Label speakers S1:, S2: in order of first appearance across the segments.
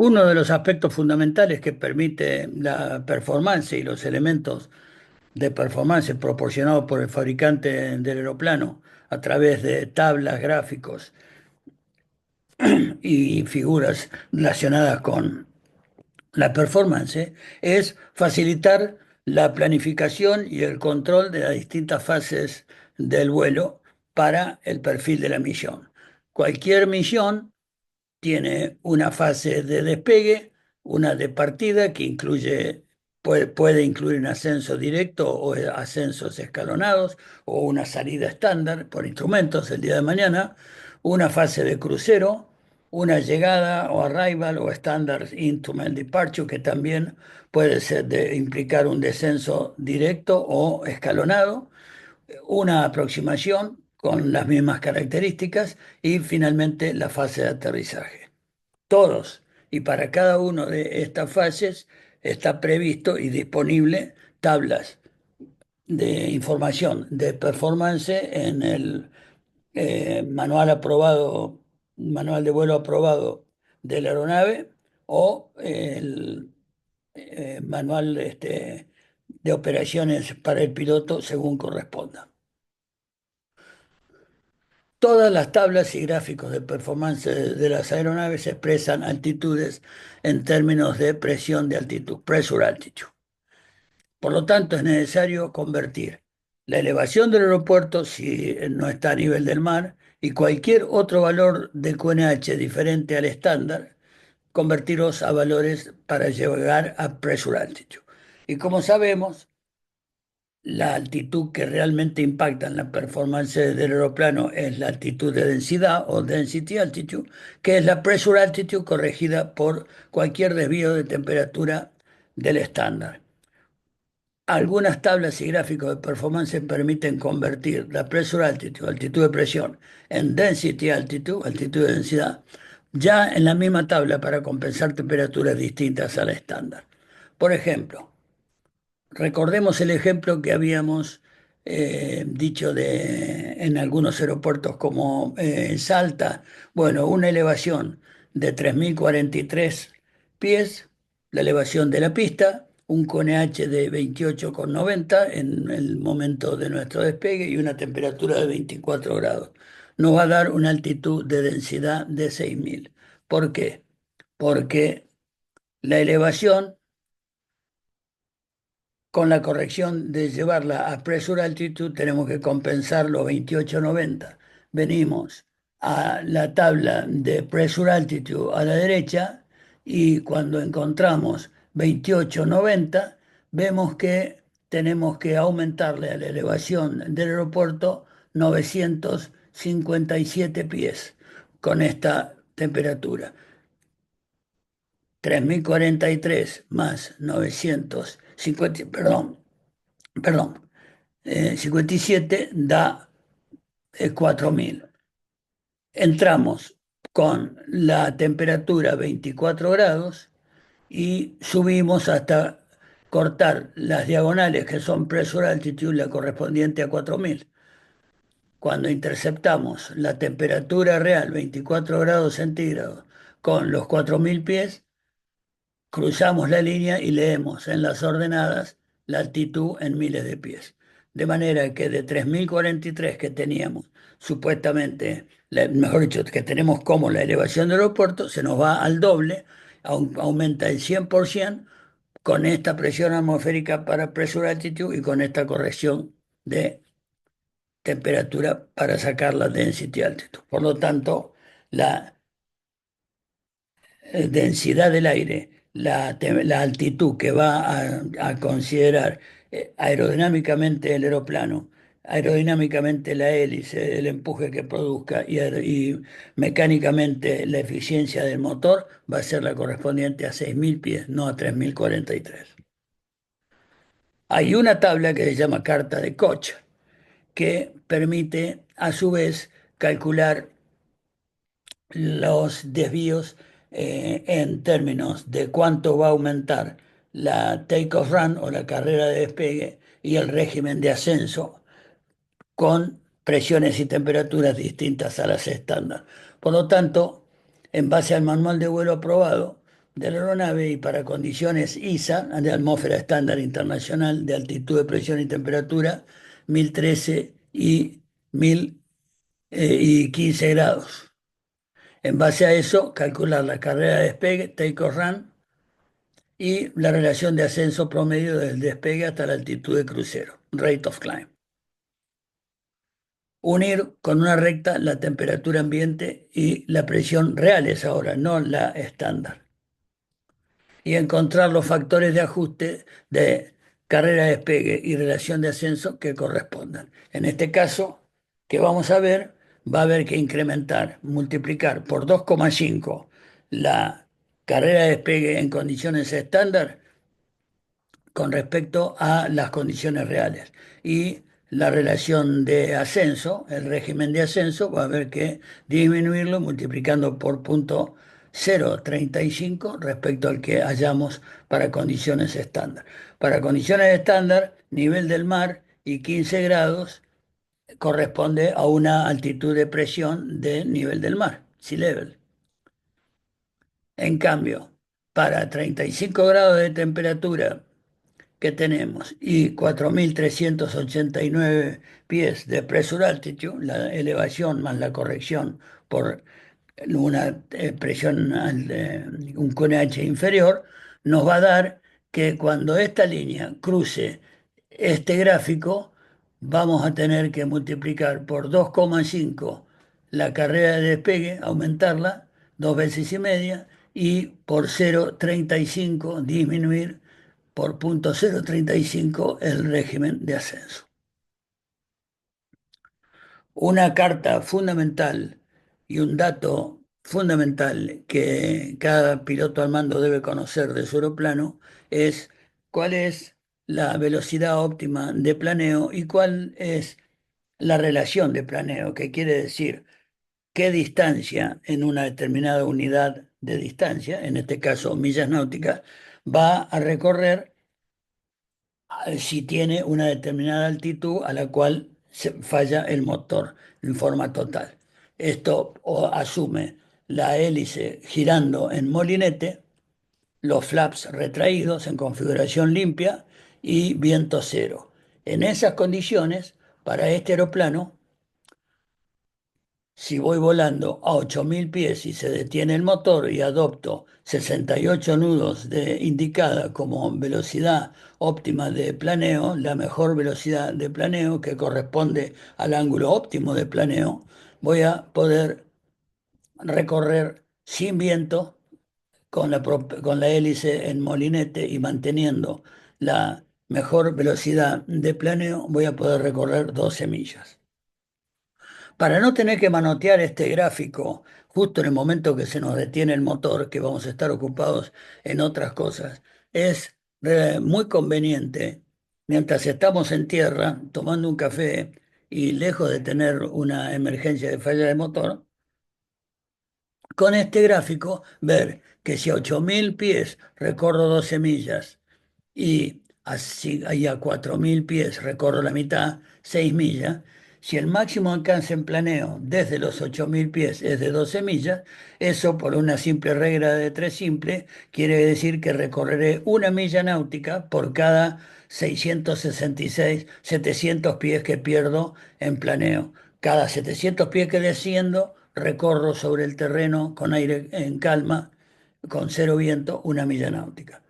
S1: Uno de los aspectos fundamentales que permite la performance y los elementos de performance proporcionados por el fabricante del aeroplano a través de tablas, gráficos y figuras relacionadas con la performance es facilitar la planificación y el control de las distintas fases del vuelo para el perfil de la misión. Cualquier misión tiene una fase de despegue, una de partida que puede incluir un ascenso directo o ascensos escalonados o una salida estándar por instrumentos el día de mañana, una fase de crucero, una llegada o arrival o standard instrument departure que también puede implicar un descenso directo o escalonado, una aproximación con las mismas características y finalmente la fase de aterrizaje. Todos y para cada una de estas fases está previsto y disponible tablas de información de performance en el manual de vuelo aprobado de la aeronave o el manual de operaciones para el piloto según corresponda. Todas las tablas y gráficos de performance de las aeronaves expresan altitudes en términos de presión de altitud, pressure altitude. Por lo tanto, es necesario convertir la elevación del aeropuerto, si no está a nivel del mar, y cualquier otro valor de QNH diferente al estándar, convertirlos a valores para llegar a pressure altitude. Y como sabemos, la altitud que realmente impacta en la performance del aeroplano es la altitud de densidad o density altitude, que es la pressure altitude corregida por cualquier desvío de temperatura del estándar. Algunas tablas y gráficos de performance permiten convertir la pressure altitude, altitud de presión, en density altitude, altitud de densidad, ya en la misma tabla para compensar temperaturas distintas a la estándar. Por ejemplo, recordemos el ejemplo que habíamos dicho en algunos aeropuertos como Salta. Bueno, una elevación de 3.043 pies, la elevación de la pista, un CONEH de 28,90 en el momento de nuestro despegue y una temperatura de 24 grados. Nos va a dar una altitud de densidad de 6.000. ¿Por qué? Porque la elevación con la corrección de llevarla a pressure altitude tenemos que compensar los 28,90. Venimos a la tabla de pressure altitude a la derecha y cuando encontramos 28,90 vemos que tenemos que aumentarle a la elevación del aeropuerto 957 pies con esta temperatura. 3.043 más 950, perdón, 57 da 4.000. Entramos con la temperatura 24 grados y subimos hasta cortar las diagonales que son pressure altitude, la correspondiente a 4.000. Cuando interceptamos la temperatura real, 24 grados centígrados, con los 4.000 pies, cruzamos la línea y leemos en las ordenadas la altitud en miles de pies. De manera que de 3.043 que teníamos, supuestamente, mejor dicho, que tenemos como la elevación del aeropuerto, se nos va al doble, aumenta el 100% con esta presión atmosférica para pressure altitude y con esta corrección de temperatura para sacar la density altitude. Por lo tanto, la densidad del aire, la altitud que va a considerar aerodinámicamente el aeroplano, aerodinámicamente la hélice, el empuje que produzca y mecánicamente la eficiencia del motor va a ser la correspondiente a 6.000 pies, no a 3.043. Hay una tabla que se llama carta de Koch que permite a su vez calcular los desvíos en términos de cuánto va a aumentar la take-off run o la carrera de despegue y el régimen de ascenso con presiones y temperaturas distintas a las estándar. Por lo tanto, en base al manual de vuelo aprobado, de la aeronave y para condiciones ISA, de atmósfera estándar internacional, de altitud de presión y temperatura, 1013 y 1015 grados. En base a eso, calcular la carrera de despegue, take off run, y la relación de ascenso promedio del despegue hasta la altitud de crucero, rate of climb. Unir con una recta la temperatura ambiente y la presión reales ahora, no la estándar. Y encontrar los factores de ajuste de carrera de despegue y relación de ascenso que correspondan. En este caso, que vamos a ver, va a haber que incrementar, multiplicar por 2,5 la carrera de despegue en condiciones estándar con respecto a las condiciones reales. Y la relación de ascenso, el régimen de ascenso, va a haber que disminuirlo multiplicando por 0,35 respecto al que hayamos para condiciones estándar. Para condiciones estándar, nivel del mar y 15 grados corresponde a una altitud de presión de nivel del mar, sea level. En cambio, para 35 grados de temperatura que tenemos y 4.389 pies de pressure altitude, la elevación más la corrección por una presión, un QNH inferior, nos va a dar que cuando esta línea cruce este gráfico, vamos a tener que multiplicar por 2,5 la carrera de despegue, aumentarla 2,5 veces, y por 0,35 disminuir por 0,35 el régimen de ascenso. Una carta fundamental y un dato fundamental que cada piloto al mando debe conocer de su aeroplano es cuál es la velocidad óptima de planeo y cuál es la relación de planeo, que quiere decir qué distancia en una determinada unidad de distancia, en este caso millas náuticas, va a recorrer si tiene una determinada altitud a la cual falla el motor en forma total. Esto asume la hélice girando en molinete, los flaps retraídos en configuración limpia y viento cero. En esas condiciones, para este aeroplano, si voy volando a 8.000 pies y se detiene el motor y adopto 68 nudos de indicada como velocidad óptima de planeo, la mejor velocidad de planeo que corresponde al ángulo óptimo de planeo, voy a poder recorrer sin viento con la hélice en molinete y manteniendo la mejor velocidad de planeo, voy a poder recorrer 12 millas. Para no tener que manotear este gráfico justo en el momento que se nos detiene el motor, que vamos a estar ocupados en otras cosas, es muy conveniente, mientras estamos en tierra tomando un café y lejos de tener una emergencia de falla de motor, con este gráfico ver que si a 8.000 pies recorro 12 millas y a 4.000 pies recorro la mitad, 6 millas. Si el máximo alcance en planeo desde los 8.000 pies es de 12 millas, eso por una simple regla de tres simple quiere decir que recorreré una milla náutica por cada 666, 700 pies que pierdo en planeo. Cada 700 pies que desciendo, recorro sobre el terreno con aire en calma, con cero viento, una milla náutica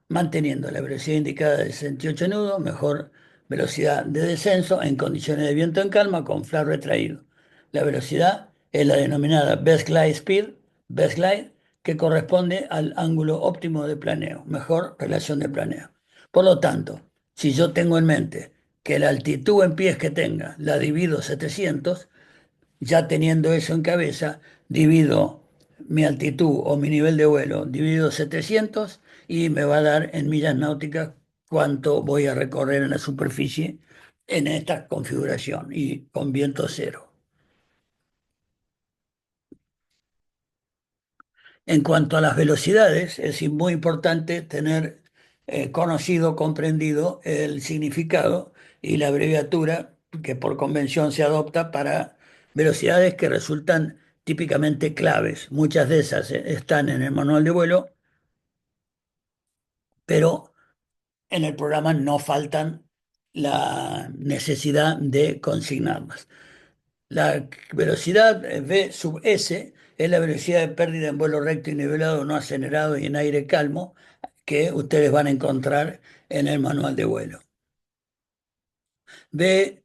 S1: manteniendo la velocidad indicada de 68 nudos, mejor velocidad de descenso en condiciones de viento en calma con flap retraído. La velocidad es la denominada Best Glide Speed, Best Glide, que corresponde al ángulo óptimo de planeo, mejor relación de planeo. Por lo tanto, si yo tengo en mente que la altitud en pies que tenga la divido 700, ya teniendo eso en cabeza, divido mi altitud o mi nivel de vuelo, divido 700 y me va a dar en millas náuticas cuánto voy a recorrer en la superficie en esta configuración y con viento cero. En cuanto a las velocidades, es muy importante tener conocido, comprendido el significado y la abreviatura que por convención se adopta para velocidades que resultan típicamente claves. Muchas de esas están en el manual de vuelo, pero en el programa no faltan la necesidad de consignarlas. La velocidad V sub S es la velocidad de pérdida en vuelo recto y nivelado, no acelerado y en aire calmo que ustedes van a encontrar en el manual de vuelo. V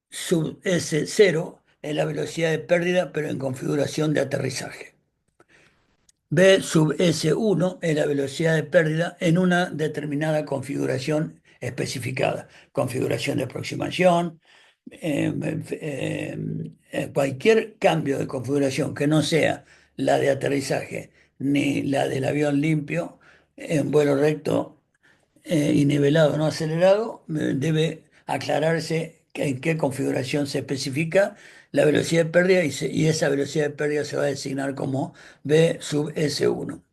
S1: sub S0 es la velocidad de pérdida pero en configuración de aterrizaje. V sub S1 es la velocidad de pérdida en una determinada configuración especificada. Configuración de aproximación, cualquier cambio de configuración que no sea la de aterrizaje ni la del avión limpio en vuelo recto y nivelado no acelerado, debe aclararse en qué configuración se especifica la velocidad de pérdida y esa velocidad de pérdida se va a designar como V sub S1.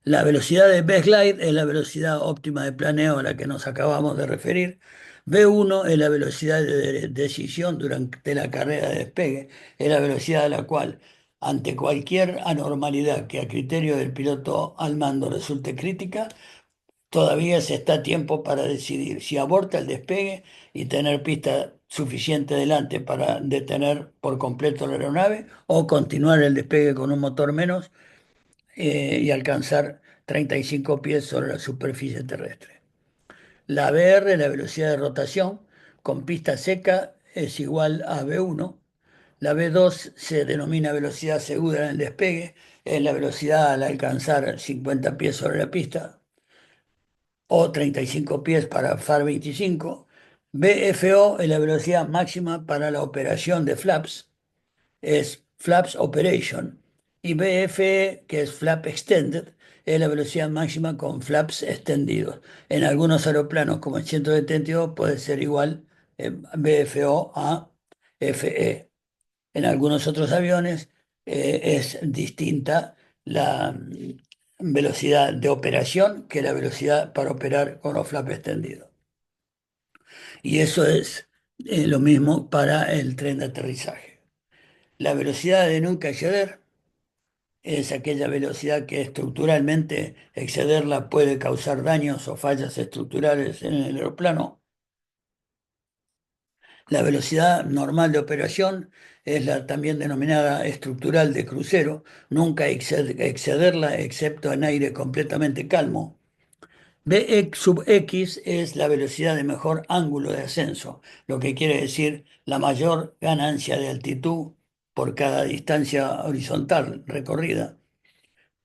S1: La velocidad de baseline es la velocidad óptima de planeo a la que nos acabamos de referir. V1 es la velocidad de decisión durante la carrera de despegue, es la velocidad a la cual, ante cualquier anormalidad que a criterio del piloto al mando resulte crítica, todavía se está a tiempo para decidir si aborta el despegue y tener pista suficiente delante para detener por completo la aeronave o continuar el despegue con un motor menos y alcanzar 35 pies sobre la superficie terrestre. La VR, la velocidad de rotación, con pista seca es igual a V1. La V2 se denomina velocidad segura en el despegue, es la velocidad al alcanzar 50 pies sobre la pista o 35 pies para FAR 25. BFO es la velocidad máxima para la operación de flaps, es Flaps Operation, y BFE, que es Flap Extended, es la velocidad máxima con flaps extendidos. En algunos aeroplanos, como el 172, puede ser igual BFO a FE. En algunos otros aviones es distinta la velocidad de operación que la velocidad para operar con los flaps extendidos. Y eso es lo mismo para el tren de aterrizaje. La velocidad de nunca exceder es aquella velocidad que estructuralmente excederla puede causar daños o fallas estructurales en el aeroplano. La velocidad normal de operación es la también denominada estructural de crucero, nunca excederla excepto en aire completamente calmo. Bx sub X es la velocidad de mejor ángulo de ascenso, lo que quiere decir la mayor ganancia de altitud por cada distancia horizontal recorrida.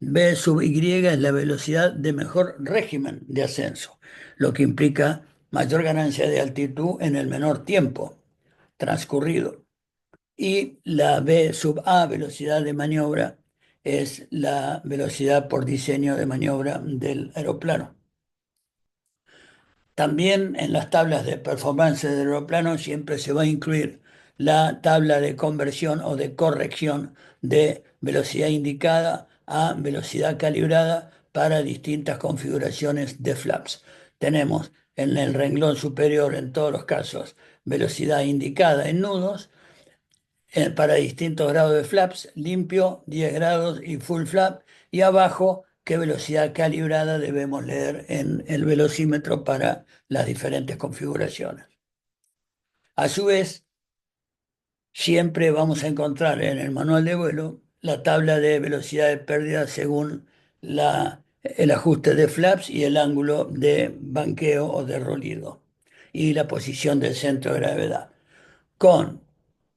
S1: B sub Y es la velocidad de mejor régimen de ascenso, lo que implica mayor ganancia de altitud en el menor tiempo transcurrido. Y la B sub A, velocidad de maniobra, es la velocidad por diseño de maniobra del aeroplano. También en las tablas de performance del aeroplano siempre se va a incluir la tabla de conversión o de corrección de velocidad indicada a velocidad calibrada para distintas configuraciones de flaps. Tenemos en el renglón superior, en todos los casos, velocidad indicada en nudos para distintos grados de flaps, limpio, 10 grados y full flap, y abajo qué velocidad calibrada debemos leer en el velocímetro para las diferentes configuraciones. A su vez, siempre vamos a encontrar en el manual de vuelo la tabla de velocidad de pérdida según el ajuste de flaps y el ángulo de banqueo o de rolido y la posición del centro de gravedad. Con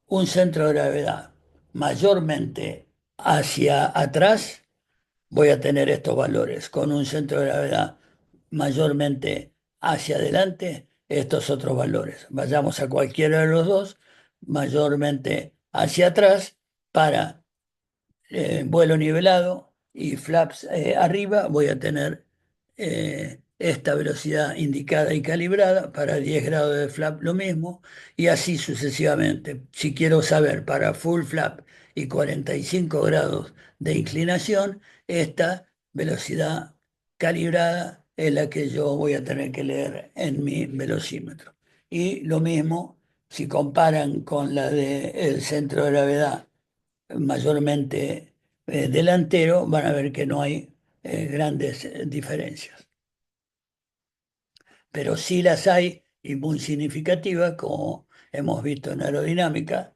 S1: un centro de gravedad mayormente hacia atrás, voy a tener estos valores. Con un centro de gravedad mayormente hacia adelante, estos otros valores. Vayamos a cualquiera de los dos, mayormente hacia atrás, para vuelo nivelado y flaps arriba, voy a tener esta velocidad indicada y calibrada. Para 10 grados de flap lo mismo, y así sucesivamente. Si quiero saber para full flap y 45 grados de inclinación, esta velocidad calibrada es la que yo voy a tener que leer en mi velocímetro. Y lo mismo si comparan con la del centro de gravedad mayormente delantero, van a ver que no hay grandes diferencias. pero sí las hay y muy significativas, como hemos visto en aerodinámica,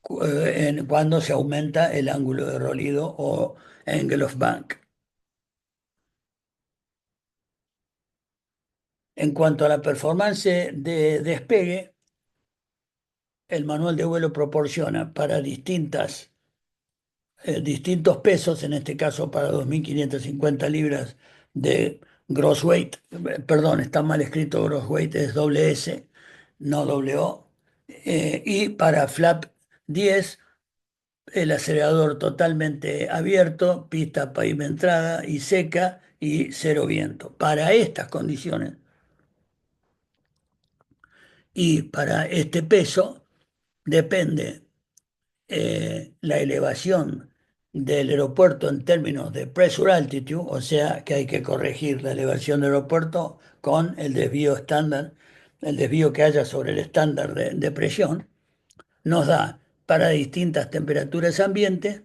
S1: cuando se aumenta el ángulo de Rolido o angle of bank. En cuanto a la performance de despegue, el manual de vuelo proporciona para distintos pesos, en este caso para 2.550 libras de gross weight, perdón, está mal escrito gross weight, es doble S, no doble O, y para flap 10, el acelerador totalmente abierto, pista pavimentada y seca y cero viento. Para estas condiciones y para este peso depende la elevación del aeropuerto en términos de pressure altitude, o sea que hay que corregir la elevación del aeropuerto con el desvío estándar, el desvío que haya sobre el estándar de presión, nos da para distintas temperaturas ambientes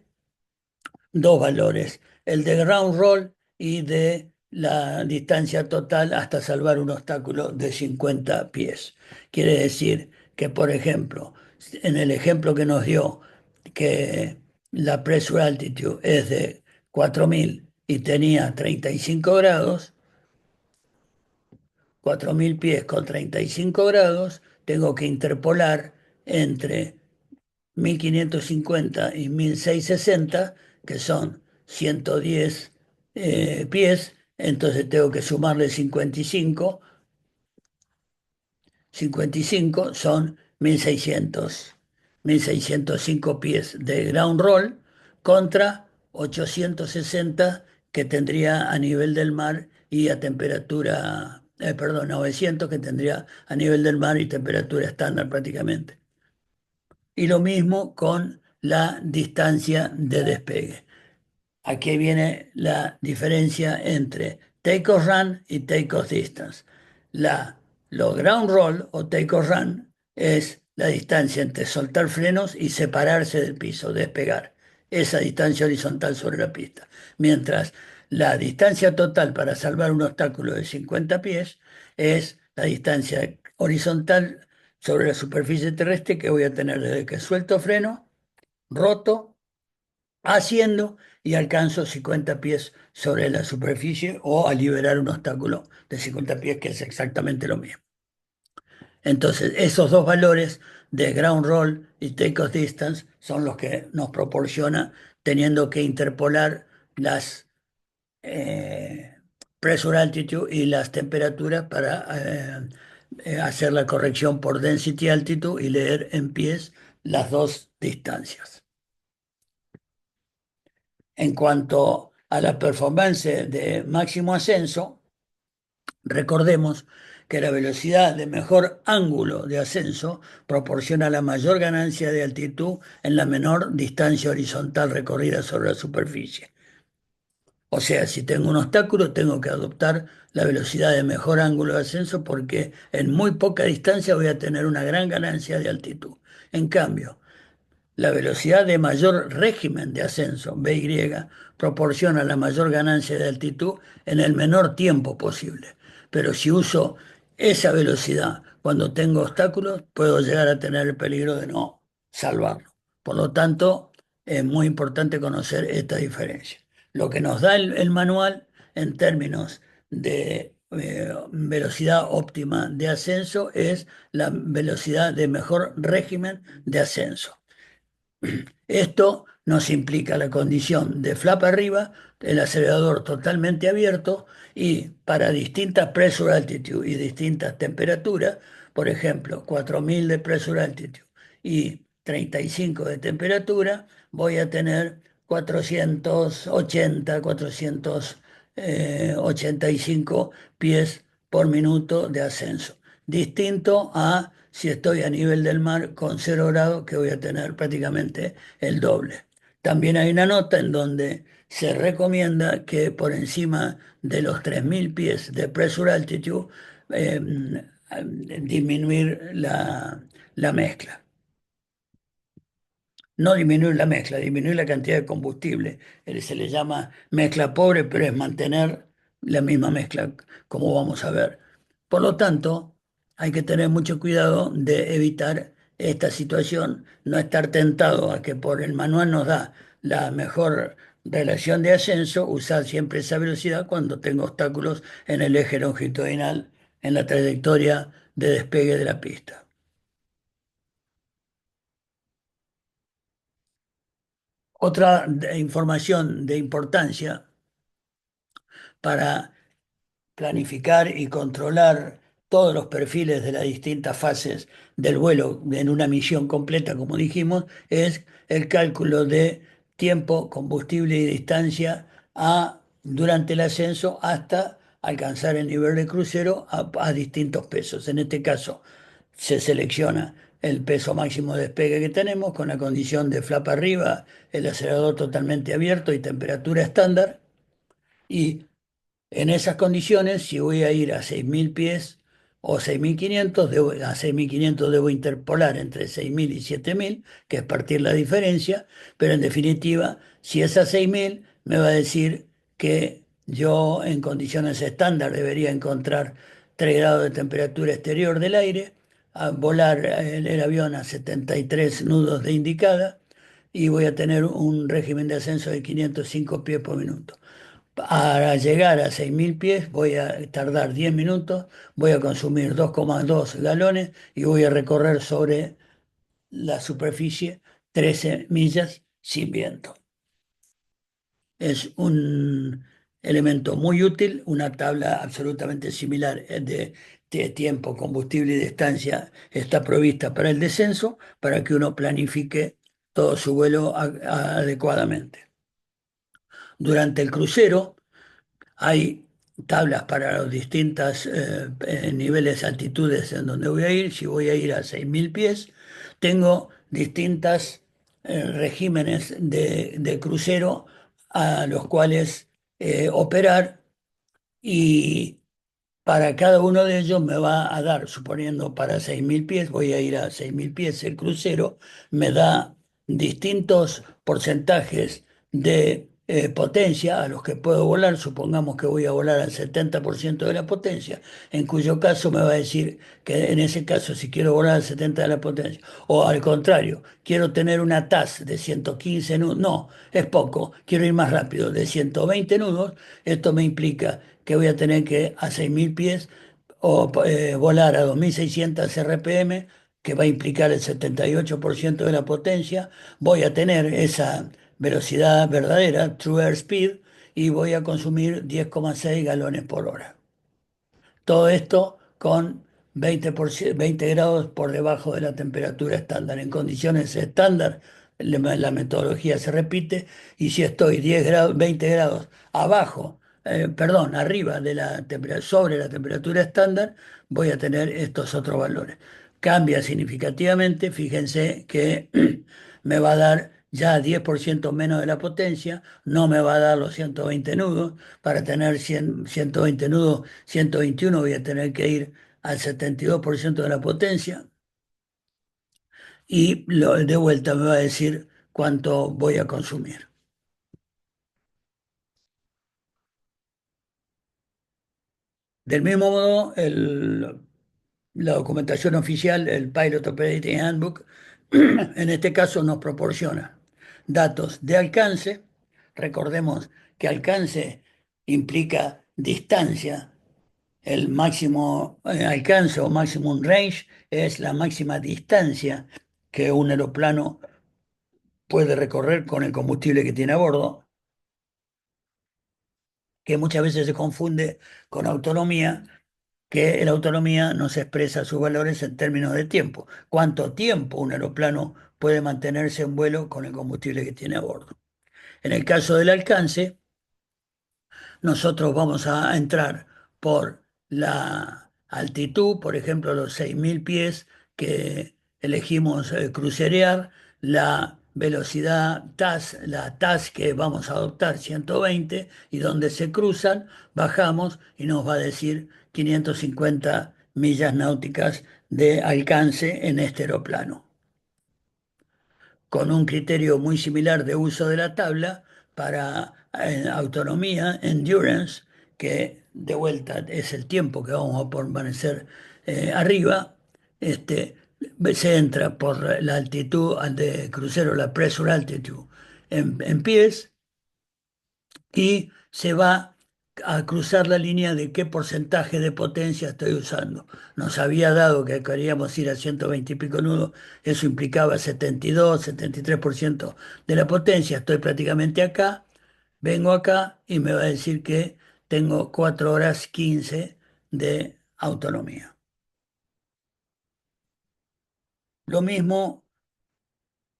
S1: dos valores, el de ground roll y de la distancia total hasta salvar un obstáculo de 50 pies. Quiere decir que, por ejemplo, en el ejemplo que nos dio, que la pressure altitude es de 4.000 y tenía 35 grados, 4.000 pies con 35 grados, tengo que interpolar entre 1.550 y 1.660, que son 110 pies, entonces tengo que sumarle 55, 55 son 1.605 pies de ground roll contra 860 que tendría a nivel del mar y a temperatura, perdón, 900 que tendría a nivel del mar y temperatura estándar prácticamente. Y lo mismo con la distancia de despegue. Aquí viene la diferencia entre take-off run y take-off distance. Los ground roll o take-off run es la distancia entre soltar frenos y separarse del piso, despegar. Esa distancia horizontal sobre la pista. Mientras la distancia total para salvar un obstáculo de 50 pies es la distancia horizontal sobre la superficie terrestre que voy a tener desde que suelto freno, roto, haciendo y alcanzo 50 pies sobre la superficie o a liberar un obstáculo de 50 pies, que es exactamente lo mismo. Entonces, esos dos valores de ground roll y take-off distance son los que nos proporciona teniendo que interpolar las eh, pressure altitude y las temperaturas para hacer la corrección por density altitude y leer en pies las dos distancias. En cuanto a la performance de máximo ascenso, recordemos que la velocidad de mejor ángulo de ascenso proporciona la mayor ganancia de altitud en la menor distancia horizontal recorrida sobre la superficie. O sea, si tengo un obstáculo, tengo que adoptar la velocidad de mejor ángulo de ascenso porque en muy poca distancia voy a tener una gran ganancia de altitud. En cambio, la velocidad de mayor régimen de ascenso, BY, proporciona la mayor ganancia de altitud en el menor tiempo posible. Pero si uso esa velocidad cuando tengo obstáculos, puedo llegar a tener el peligro de no salvarlo. Por lo tanto, es muy importante conocer esta diferencia. Lo que nos da el manual en términos de velocidad óptima de ascenso es la velocidad de mejor régimen de ascenso. Esto nos implica la condición de flap arriba, el acelerador totalmente abierto y para distintas pressure altitude y distintas temperaturas, por ejemplo, 4.000 de pressure altitude y 35 de temperatura, voy a tener 480, 485 pies por minuto de ascenso. Distinto a si estoy a nivel del mar con 0 grados, que voy a tener prácticamente el doble. También hay una nota en donde se recomienda que por encima de los 3.000 pies de pressure altitude, eh, disminuir la mezcla. No disminuir la mezcla, disminuir la cantidad de combustible. Se le llama mezcla pobre, pero es mantener la misma mezcla, como vamos a ver. Por lo tanto, hay que tener mucho cuidado de evitar esta situación, no estar tentado a que por el manual nos da la mejor relación de ascenso, usar siempre esa velocidad cuando tengo obstáculos en el eje longitudinal, en la trayectoria de despegue de la pista. Otra información de importancia para planificar y controlar todos los perfiles de las distintas fases del vuelo en una misión completa, como dijimos, es el cálculo de tiempo, combustible y distancia durante el ascenso hasta alcanzar el nivel de crucero a distintos pesos. En este caso, se selecciona el peso máximo de despegue que tenemos con la condición de flap arriba, el acelerador totalmente abierto y temperatura estándar. Y en esas condiciones, si voy a ir a 6.000 pies o 6.500, a 6.500 debo interpolar entre 6.000 y 7.000, que es partir la diferencia, pero en definitiva, si es a 6.000, me va a decir que yo en condiciones estándar debería encontrar 3 grados de temperatura exterior del aire, a volar el avión a 73 nudos de indicada y voy a tener un régimen de ascenso de 505 pies por minuto. Para llegar a 6.000 pies voy a tardar 10 minutos, voy a consumir 2,2 galones y voy a recorrer sobre la superficie 13 millas sin viento. Es un elemento muy útil, una tabla absolutamente similar de tiempo, combustible y distancia está provista para el descenso, para que uno planifique todo su vuelo adecuadamente. Durante el crucero, hay tablas para los distintos niveles, altitudes en donde voy a ir. Si voy a ir a 6.000 pies, tengo distintos regímenes de crucero a los cuales operar y para cada uno de ellos me va a dar, suponiendo para 6.000 pies, voy a ir a 6.000 pies el crucero, me da distintos porcentajes de potencia a los que puedo volar. Supongamos que voy a volar al 70% de la potencia, en cuyo caso me va a decir que en ese caso si quiero volar al 70% de la potencia, o al contrario, quiero tener una TAS de 115 nudos, no, es poco, quiero ir más rápido, de 120 nudos, esto me implica que voy a tener que a 6.000 pies o volar a 2.600 RPM, que va a implicar el 78% de la potencia, voy a tener esa velocidad verdadera, true airspeed, y voy a consumir 10,6 galones por hora. Todo esto con 20 grados por debajo de la temperatura estándar. En condiciones estándar, la metodología se repite y si estoy 10 grados, 20 grados abajo, perdón, arriba de la sobre la temperatura estándar, voy a tener estos otros valores. Cambia significativamente, fíjense que me va a dar ya 10% menos de la potencia, no me va a dar los 120 nudos, para tener 120 nudos, 121 voy a tener que ir al 72% de la potencia y de vuelta me va a decir cuánto voy a consumir. Del mismo modo, la documentación oficial, el Pilot Operating Handbook, en este caso nos proporciona datos de alcance. Recordemos que alcance implica distancia. El máximo alcance o maximum range es la máxima distancia que un aeroplano puede recorrer con el combustible que tiene a bordo, que muchas veces se confunde con autonomía, que la autonomía no se expresa sus valores en términos de tiempo. ¿Cuánto tiempo un aeroplano puede mantenerse en vuelo con el combustible que tiene a bordo? En el caso del alcance, nosotros vamos a entrar por la altitud, por ejemplo, los 6.000 pies que elegimos crucerear, la velocidad TAS, la TAS que vamos a adoptar 120 y donde se cruzan, bajamos y nos va a decir 550 millas náuticas de alcance en este aeroplano con un criterio muy similar de uso de la tabla para autonomía, endurance, que de vuelta es el tiempo que vamos a permanecer arriba, este, se entra por la altitud de crucero, la pressure altitude, en pies y se va a cruzar la línea de qué porcentaje de potencia estoy usando. Nos había dado que queríamos ir a 120 y pico nudos, eso implicaba 72, 73% de la potencia, estoy prácticamente acá, vengo acá y me va a decir que tengo 4 horas 15 de autonomía. Lo mismo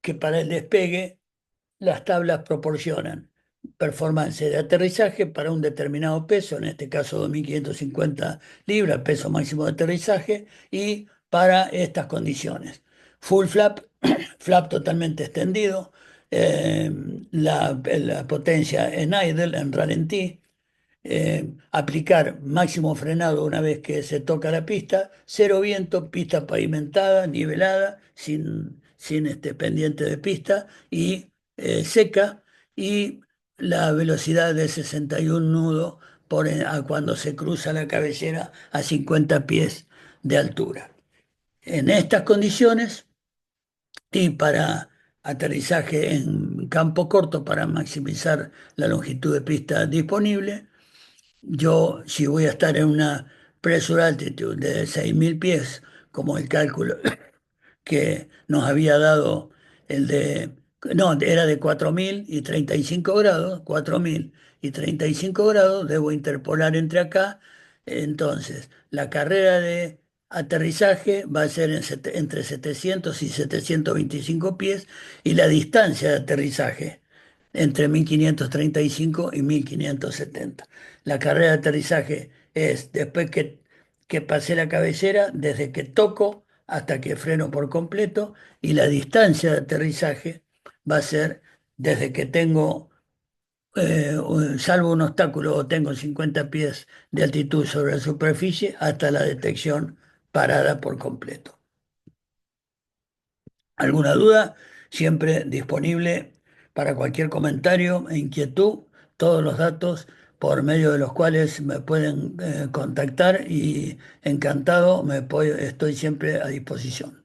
S1: que para el despegue, las tablas proporcionan performance de aterrizaje para un determinado peso, en este caso 2.550 libras, peso máximo de aterrizaje, y para estas condiciones. Full flap, flap totalmente extendido, eh, la potencia en idle, en ralentí, aplicar máximo frenado una vez que se toca la pista, cero viento, pista pavimentada, nivelada, sin pendiente de pista y seca, y la velocidad de 61 nudos cuando se cruza la cabellera a 50 pies de altura. En estas condiciones y para aterrizaje en campo corto para maximizar la longitud de pista disponible, yo, si voy a estar en una pressure altitude de 6.000 pies, como el cálculo que nos había dado el de, no, era de 4.000 y 35 grados, 4.000 y 35 grados, debo interpolar entre acá. Entonces, la carrera de aterrizaje va a ser entre 700 y 725 pies y la distancia de aterrizaje entre 1.535 y 1.570. La carrera de aterrizaje es después que pasé la cabecera, desde que toco hasta que freno por completo, y la distancia de aterrizaje va a ser desde que tengo, salvo un obstáculo o tengo 50 pies de altitud sobre la superficie, hasta la detección parada por completo. ¿Alguna duda? Siempre disponible para cualquier comentario e inquietud, todos los datos por medio de los cuales me pueden contactar y encantado estoy siempre a disposición.